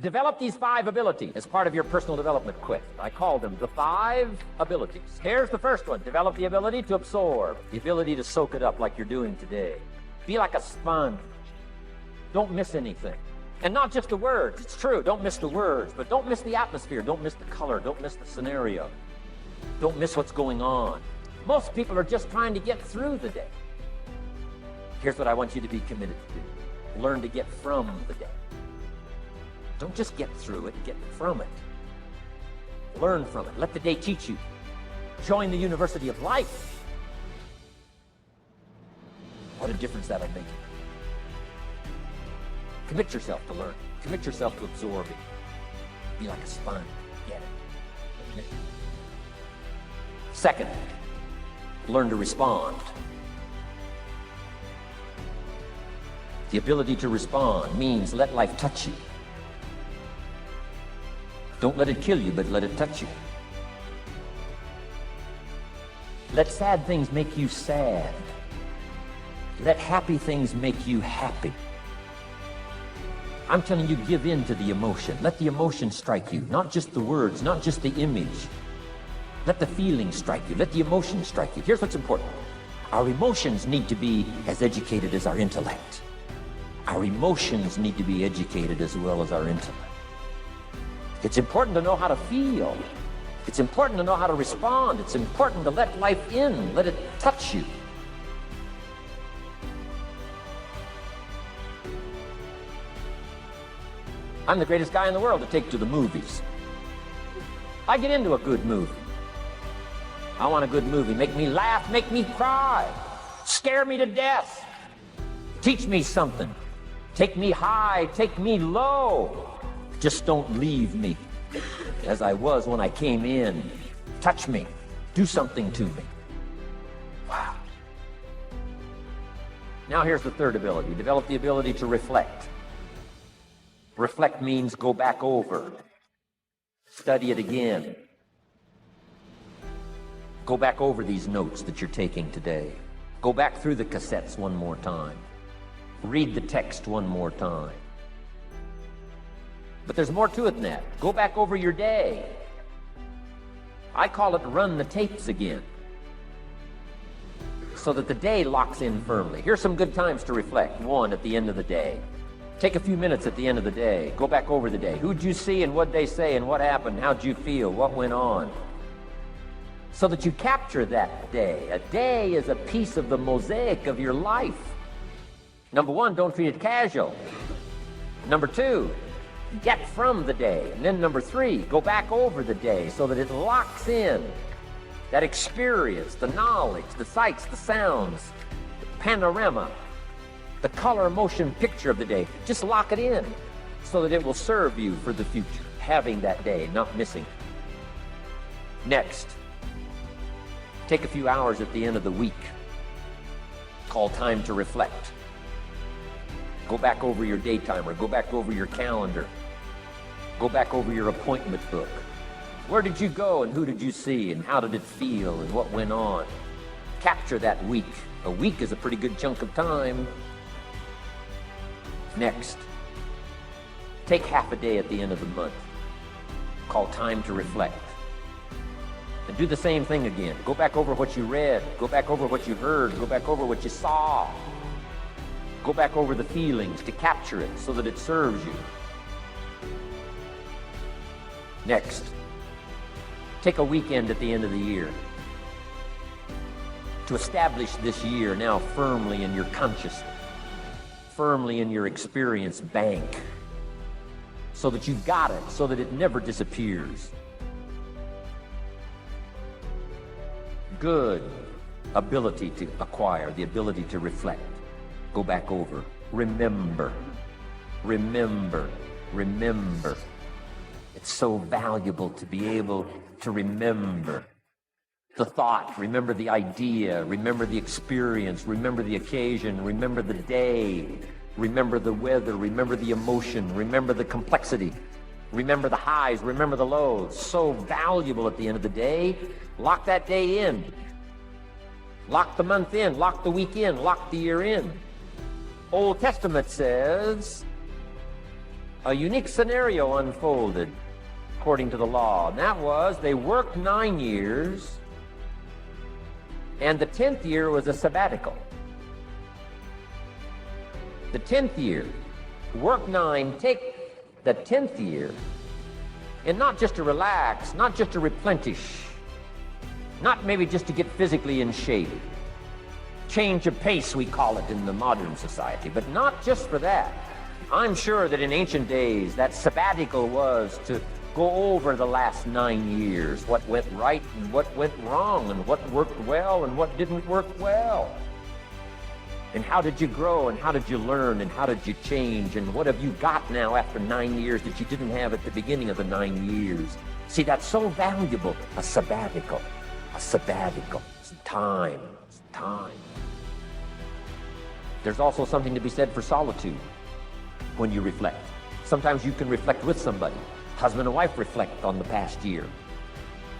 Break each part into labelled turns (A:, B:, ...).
A: develop these 5 abilities as part of your personal development quest. I call them the 5 abilities. Here's the first one. Develop the ability to absorb, the ability to soak it up like you're doing today. Be like a sponge. Don't miss anything. And not just the words. It's true, don't miss the words, but don't miss the atmosphere. Don't miss the color. Don't miss the scenario. Don't miss what's going on. Most people are just trying to get through the day. Here's what I want you to be committed to do. Learn to get from the day. Don't just get through it, get from it. Learn from it. Let the day teach you. Join the University of Life. What a difference that'll make. Commit yourself to learn. Commit yourself to absorbing. Be like a sponge. Get it. Second, learn to respond. The ability to respond means let life touch you. Don't let it kill you, but let it touch you. Let sad things make you sad. Let happy things make you happy. I'm telling you, give in to the emotion. Let the emotion strike you, not just the words, not just the image. Let the feeling strike you. Let the emotion strike you. Here's what's important. Our emotions need to be as educated as our intellect. Our emotions need to be educated as well as our intellect. It's important to know how to feel. It's important to know how to respond. It's important to let life in, let it touch you. I'm the greatest guy in the world to take to the movies. I get into a good movie. I want a good movie. Make me laugh, make me cry, scare me to death, teach me something, take me high, take me low. Just don't leave me as I was when I came in. Touch me, do something to me. Wow. Now here's the third ability. Develop the ability to reflect. Reflect means go back over, study it again. Go back over these notes that you're taking today. Go back through the cassettes one more time. Read the text one more time. But there's more to it than that. Go back over your day. I call it run the tapes again, so that the day locks in firmly. Here's some good times to reflect. 1, at the end of the day. Take a few minutes at the end of the day. Go back over the day. Who'd you see and what'd they say and what happened? How'd you feel? What went on? So that you capture that day. A day is a piece of the mosaic of your life. Number 1, don't treat it casual. Number 2, get from the day. And then number 3, go back over the day so that it locks in that experience, the knowledge, the sights, the sounds, the panorama, the color, motion, picture of the day. Just lock it in so that it will serve you for the future, having that day, not missing it. Next, take a few hours at the end of the week, called time to reflect. Go back over your day timer, go back over your calendar, go back over your appointment book. Where did you go and who did you see and how did it feel and what went on? Capture that week. A week is a pretty good chunk of time. Next, take half a day at the end of the month, called time to reflect. And do the same thing again. Go back over what you read, go back over what you heard, go back over what you saw. Go back over the feelings to capture it so that it serves you. Next, take a weekend at the end of the year to establish this year now firmly in your consciousness, firmly in your experience bank, so that you've got it, so that it never disappears. Good ability to acquire, the ability to reflect. Go back over. Remember. Remember. Remember. It's so valuable to be able to remember the thought, remember the idea, remember the experience, remember the occasion, remember the day, remember the weather, remember the emotion, remember the complexity, remember the highs, remember the lows. So valuable at the end of the day. Lock that day in. Lock the month in, lock the week in, lock the year in. Old Testament says, a unique scenario unfolded according to the law. And that was, they worked 9 years, and the 10th year was a sabbatical. The 10th year, work 9, take the 10th year, and not just to relax, not just to replenish, not maybe just to get physically in shape. Change of pace, we call it in the modern society, but not just for that. I'm sure that in ancient days, that sabbatical was to go over the last 9 years, what went right and what went wrong, and what worked well and what didn't work well. And how did you grow, and how did you learn, and how did you change, and what have you got now after 9 years that you didn't have at the beginning of the 9 years? See, that's so valuable, a sabbatical. A sabbatical. It's time. It's time. There's also something to be said for solitude when you reflect. Sometimes you can reflect with somebody. Husband and wife reflect on the past year,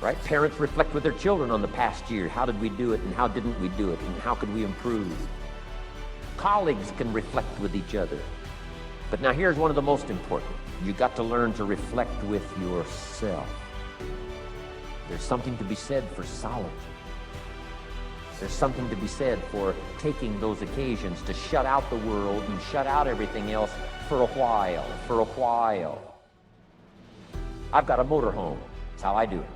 A: right? Parents reflect with their children on the past year. How did we do it, and how didn't we do it, and how could we improve? Colleagues can reflect with each other. But now here's one of the most important. You got to learn to reflect with yourself. There's something to be said for solitude. There's something to be said for taking those occasions to shut out the world and shut out everything else for a while. I've got a motorhome. That's how I do it.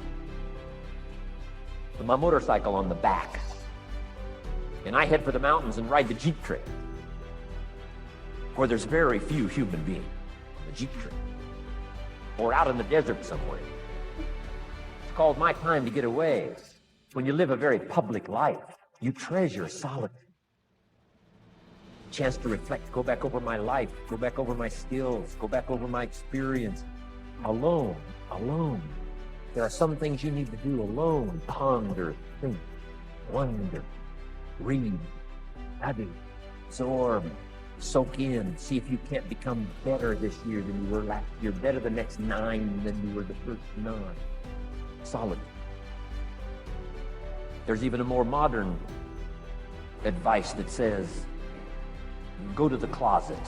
A: With my motorcycle on the back. And I head for the mountains and ride the Jeep Trail, where there's very few human beings on the Jeep Trail, or out in the desert somewhere. It's called my time to get away. When you live a very public life, you treasure solitude. Chance to reflect, go back over my life, go back over my skills, go back over my experience. Alone. There are some things you need to do alone. Ponder, think, wonder, read, study, absorb, soak in. See if you can't become better this year than you were last year, better the next 9 than you were the first 9. Solid. There's even a more modern advice that says, go to the closet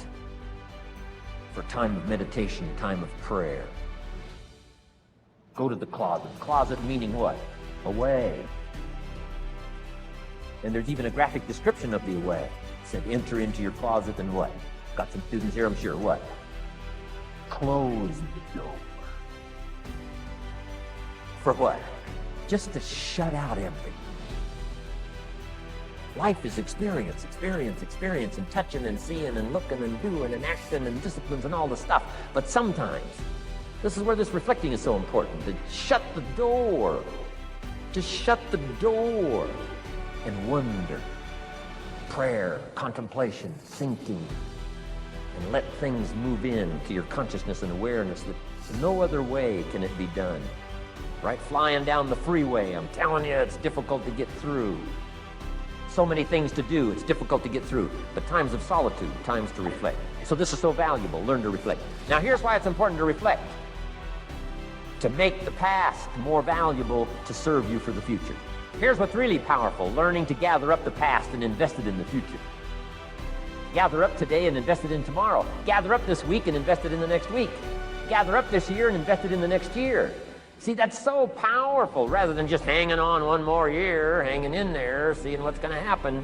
A: for time of meditation, time of prayer. Go to the closet. Closet meaning what? Away. And there's even a graphic description of the away. It said, enter into your closet and what? Got some students here, I'm sure. What? Close the door. For what? Just to shut out everything. Life is experience, and touching and seeing and looking and doing and acting and disciplines and all the stuff. But sometimes, this is where this reflecting is so important, to shut the door. To shut the door and wonder. Prayer, contemplation, thinking, and let things move in to your consciousness and awareness that no other way can it be done. Right? Flying down the freeway, I'm telling you, it's difficult to get through. So many things to do, it's difficult to get through. But times of solitude, times to reflect. So this is so valuable, learn to reflect. Now here's why it's important to reflect. To make the past more valuable to serve you for the future. Here's what's really powerful, learning to gather up the past and invest it in the future. Gather up today and invest it in tomorrow. Gather up this week and invest it in the next week. Gather up this year and invest it in the next year. See, that's so powerful, rather than just hanging on one more year, hanging in there, seeing what's going to happen.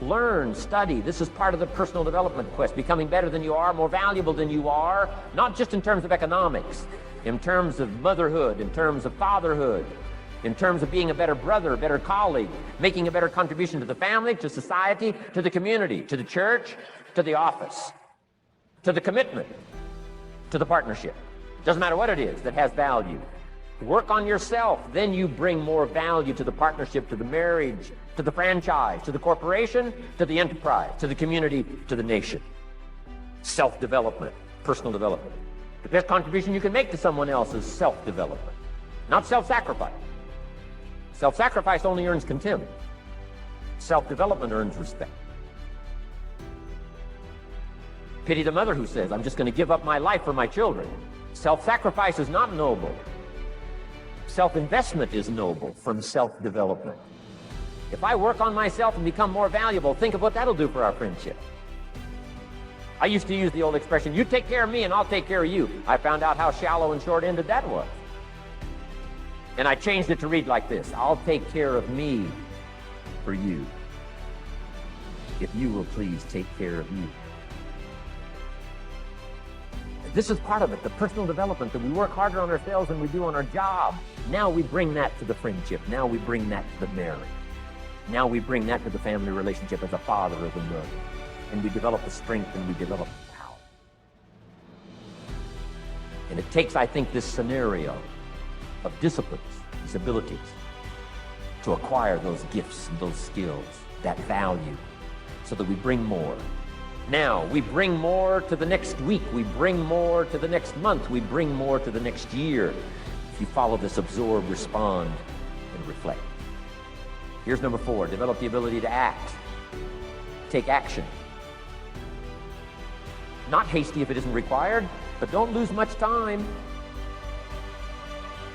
A: Learn, study. This is part of the personal development quest, becoming better than you are, more valuable than you are, not just in terms of economics, in terms of motherhood, in terms of fatherhood, in terms of being a better brother, a better colleague, making a better contribution to the family, to society, to the community, to the church, to the office, to the commitment, to the partnership. Doesn't matter what it is that has value. Work on yourself, then you bring more value to the partnership, to the marriage, to the franchise, to the corporation, to the enterprise, to the community, to the nation. Self-development, personal development. The best contribution you can make to someone else is self-development, not self-sacrifice. Self-sacrifice only earns contempt. Self-development earns respect. Pity the mother who says, I'm just going to give up my life for my children. Self-sacrifice is not noble. Self-investment is noble from self-development. If I work on myself and become more valuable, think of what that'll do for our friendship. I used to use the old expression, you take care of me and I'll take care of you. I found out how shallow and short-ended that was. And I changed it to read like this, I'll take care of me for you, if you will please take care of you. This is part of it, the personal development, that we work harder on ourselves than we do on our job. Now we bring that to the friendship. Now we bring that to the marriage. Now we bring that to the family relationship as a father, as a mother. And we develop the strength and we develop the power. And it takes, I think, this scenario of disciplines, these abilities, to acquire those gifts and those skills, that value, so that we bring more. Now, we bring more to the next week. We bring more to the next month. We bring more to the next year. If you follow this, absorb, respond, and reflect. Here's number 4, develop the ability to act. Take action. Not hasty if it isn't required, but don't lose much time.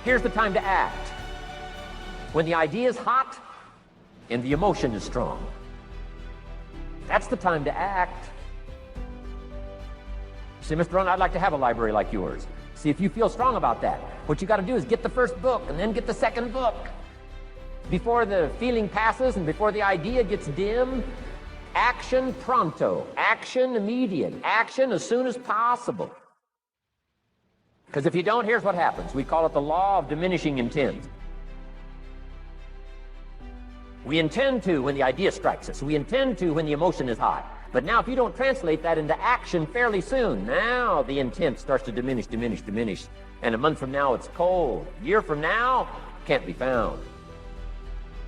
A: Here's the time to act. When the idea is hot and the emotion is strong. That's the time to act. Say, Mr. Rohn, I'd like to have a library like yours. See if you feel strong about that. What you got to do is get the first book and then get the second book. Before the feeling passes and before the idea gets dim, action pronto, action immediate, action as soon as possible. Because if you don't, here's what happens. We call it the law of diminishing intent. We intend to when the idea strikes us. We intend to when the emotion is high. But now if you don't translate that into action fairly soon, now the intent starts to diminish. And a month from now, it's cold. A year from now, can't be found.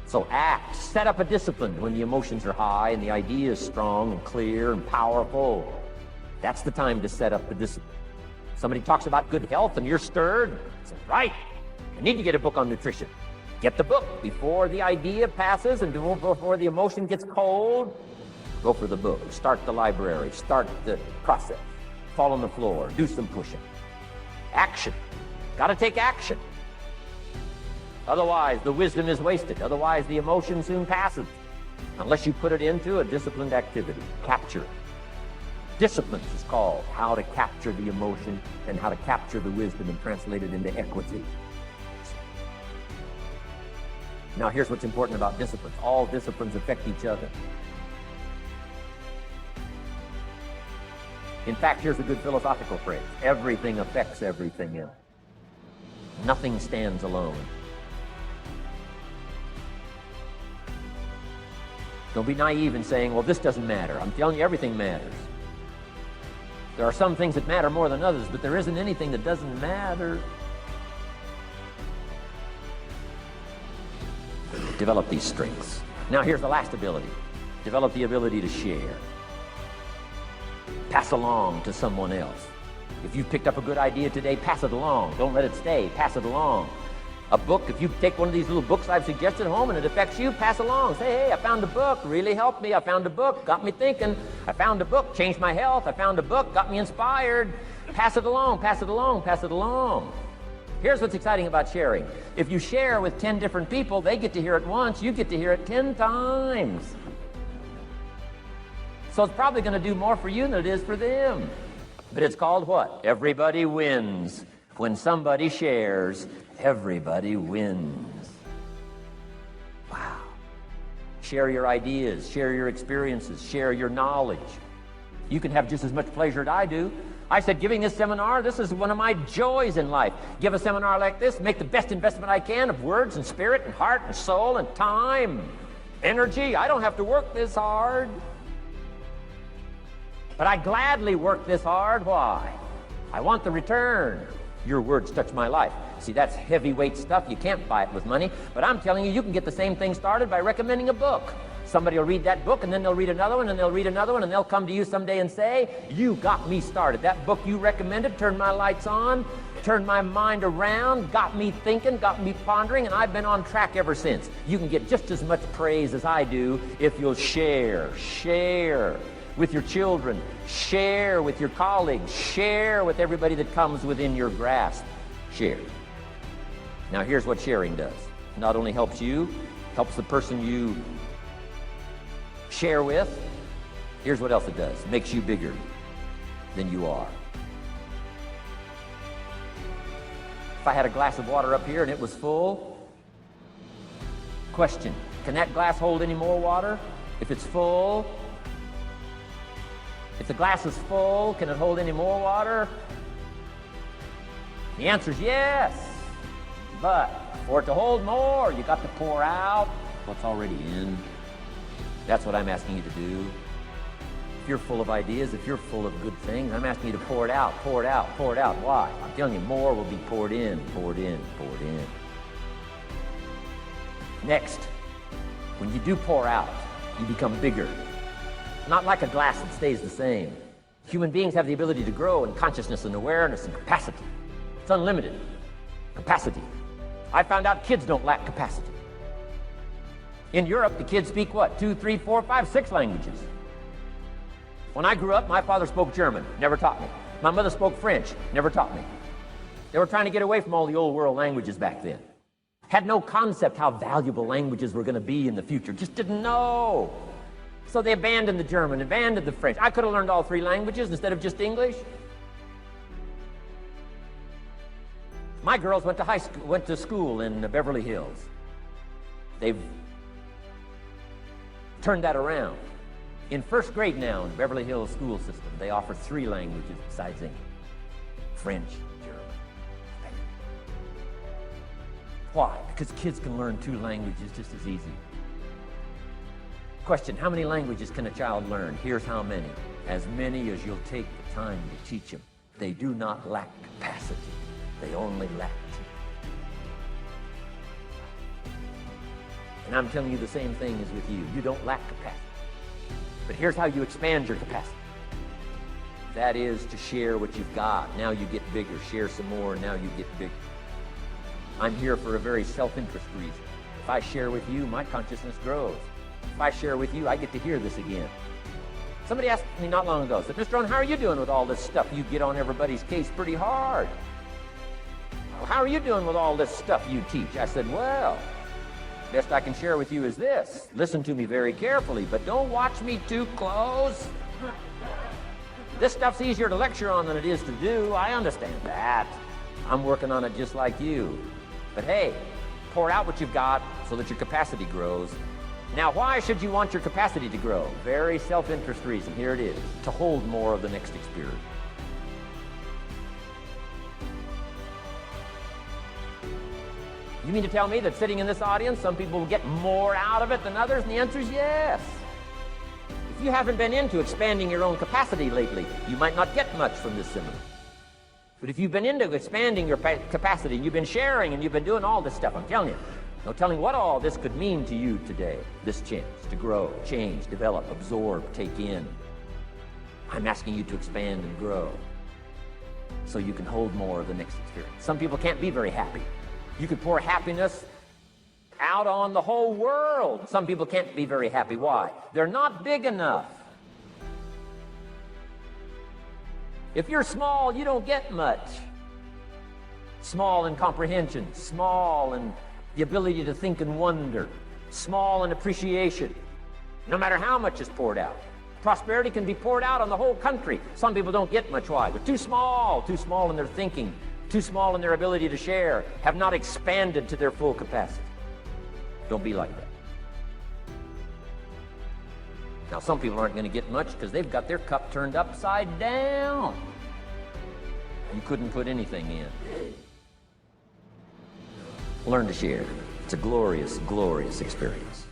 A: So act. Set up a discipline when the emotions are high and the idea is strong and clear and powerful. That's the time to set up the discipline. Somebody talks about good health and you're stirred. Say, right, I need to get a book on nutrition. Get the book before the idea passes and before the emotion gets cold. Go for the book. Start the library. Start the process. Fall on the floor. Do some pushing. Action. Got to take action. Otherwise, the wisdom is wasted. Otherwise, the emotion soon passes. Unless you put it into a disciplined activity. Capture it. Disciplines is called how to capture the emotion and how to capture the wisdom and translate it into equity. Now, here's what's important about disciplines. All disciplines affect each other. In fact, here's a good philosophical phrase. Everything affects everything else. Nothing stands alone. Don't be naive in saying, well, this doesn't matter. I'm telling you, everything matters. There are some things that matter more than others, but there isn't anything that doesn't matter. Develop these strengths. Now, here's the last ability. Develop the ability to share. Pass along to someone else. If you've picked up a good idea today, pass it along. Don't let it stay. Pass it along. A book, if you take one of these little books I've suggested home and it affects you, pass along. Say, hey, I found a book, really helped me. I found a book, got me thinking. I found a book, changed my health. I found a book, got me inspired. Pass it along, pass it along, pass it along. Here's what's exciting about sharing. If you share with 10 different people, they get to hear it once, you get to hear it 10 times. So it's probably going to do more for you than it is for them. But it's called what? Everybody wins. When somebody shares, everybody wins. Wow. Share your ideas, share your experiences, share your knowledge. You can have just as much pleasure as I do. I said, giving this seminar, this is one of my joys in life. Give a seminar like this, make the best investment I can of words and spirit and heart and soul and time, energy. I don't have to work this hard. But I gladly work this hard. Why? I want the return. Your words touch my life. See, that's heavyweight stuff. You can't buy it with money. But I'm telling you, you can get the same thing started by recommending a book. Somebody will read that book, and then they'll read another one, and they'll read another one, and they'll come to you someday and say, you got me started. That book you recommended turned my lights on, turned my mind around, got me thinking, got me pondering, and I've been on track ever since. You can get just as much praise as I do if you'll share with your children, share with your colleagues, share with everybody that comes within your grasp. Share. Now here's what sharing does. Not only helps you, helps the person you share with. Here's what else it does. Makes you bigger. than you are. If I had a glass of water up here and it was full, question, can that glass hold any more water? If it's full, if the glass is full, can it hold any more water? The answer is yes. But for it to hold more, you got to pour out what's already in. That's what I'm asking you to do. If you're full of ideas, if you're full of good things, I'm asking you to pour it out, pour it out, pour it out. Why? I'm telling you, more will be poured in, poured in, poured in. Next, when you do pour out, you become bigger. Not like a glass that stays the same. Human beings have the ability to grow in consciousness and awareness and capacity. It's unlimited capacity. I found out kids don't lack capacity. In Europe, the kids speak what? 2, 3, 4, 5, 6 languages. When I grew up, my father spoke German, never taught me. My mother spoke French, never taught me. They were trying to get away from all the old world languages back then. Had no concept how valuable languages were going to be in the future. Just didn't know. So they abandoned the German, abandoned the French. I could have learned all 3 languages instead of just English. My girls went to school in Beverly Hills. They've turned that around. In first grade now in the Beverly Hills school system, they offer 3 languages besides English: French, German, Spanish. Why? Because kids can learn 2 languages just as easy. Question, how many languages can a child learn? Here's how many. As many as you'll take the time to teach them. They do not lack capacity. They only lack teaching. And I'm telling you the same thing is with you. You don't lack capacity. But here's how you expand your capacity. That is to share what you've got. Now you get bigger. Share some more, now you get bigger. I'm here for a very self-interest reason. If I share with you, my consciousness grows. If I share with you, I get to hear this again. Somebody asked me not long ago, said, Mr. Rohn, how are you doing with all this stuff? You get on everybody's case pretty hard. Well, how are you doing with all this stuff you teach? I said, well, best I can share with you is this. Listen to me very carefully, but don't watch me too close. This stuff's easier to lecture on than it is to do. I understand that. I'm working on it just like you. But hey, pour out what you've got so that your capacity grows. Now, why should you want your capacity to grow? Very self-interest reason. Here it is. To hold more of the next experience. You mean to tell me that sitting in this audience, some people will get more out of it than others? And the answer is yes. If you haven't been into expanding your own capacity lately, you might not get much from this seminar. But if you've been into expanding your capacity, and you've been sharing, and you've been doing all this stuff, I'm telling you, no telling what all this could mean to you today, this chance to grow, change, develop, absorb, take in. I'm asking you to expand and grow so you can hold more of the next experience. Some people can't be very happy. You could pour happiness out on the whole world. Some people can't be very happy. Why? They're not big enough. If you're small, you don't get much. Small in comprehension, small in the ability to think and wonder, small in appreciation, no matter how much is poured out. Prosperity can be poured out on the whole country. Some people don't get much. Why? They're too small in their thinking, too small in their ability to share, have not expanded to their full capacity. Don't be like that. Now, some people aren't going to get much because they've got their cup turned upside down. You couldn't put anything in. Learn to share. It's a glorious, glorious experience.